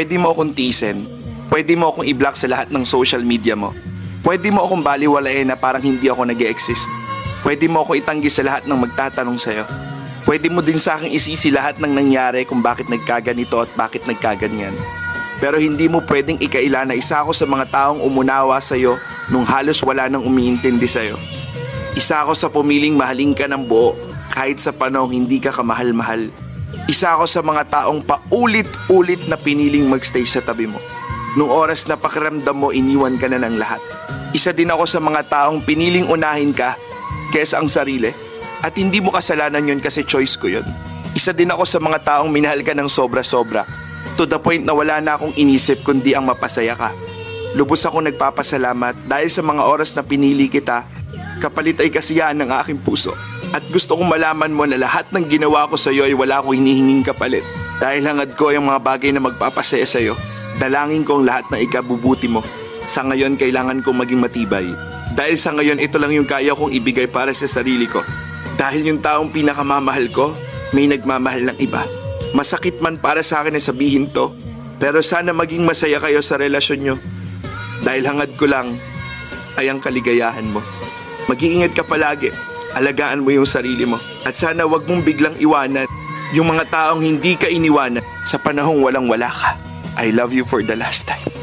Pwede mo akong tiisin. Pwede mo akong i-block sa lahat ng social media mo. Pwede mo akong baliwalain na parang hindi ako nag-e-exist. Pwede mo ako itanggi sa lahat ng magtatanong sa'yo. Pwede mo din sa akin isisi lahat ng nangyari kung bakit nagkaganito at bakit nagkaganyan. Pero hindi mo pwedeng ikaila na isa ako sa mga taong umunawa sa'yo nung halos wala nang umiintindi sa'yo. Isa ako sa pumiling mahalin ka ng buo kahit sa panahong hindi ka kamahal-mahal. Isa ako sa mga taong paulit-ulit na piniling magstay sa tabi mo. Nung oras na pakiramdam mo, iniwan ka na ng lahat. Isa din ako sa mga taong piniling unahin ka kesa ang sarili. At hindi mo kasalanan yun kasi choice ko yun. Isa din ako sa mga taong minahal ka ng sobra-sobra. To the point na wala na akong inisip kundi ang mapasaya ka. Lubos akong nagpapasalamat dahil sa mga oras na pinili kita, kapalit ay kasiyahan ng aking puso. At gusto kong malaman mo na lahat ng ginawa ko sa iyo ay wala akong hinihinging kapalit. Dahil hangad ko yung mga bagay na magpapasaya sa iyo, dalangin ko ang lahat ng ikabubuti mo. Sa ngayon, kailangan kong maging matibay. Dahil sa ngayon, ito lang yung kaya kong ibigay para sa sarili ko. Dahil yung taong pinakamamahal ko, may nagmamahal ng iba. Masakit man para sa akin na sabihin to, pero sana maging masaya kayo sa relasyon nyo. Dahil hangad ko lang ay ang kaligayahan mo. Mag-iingat ka palagi, alagaan mo yung sarili mo. At sana wag mong biglang iwanan yung mga taong hindi ka iniwanan sa panahong walang-wala ka. I love you for the last time.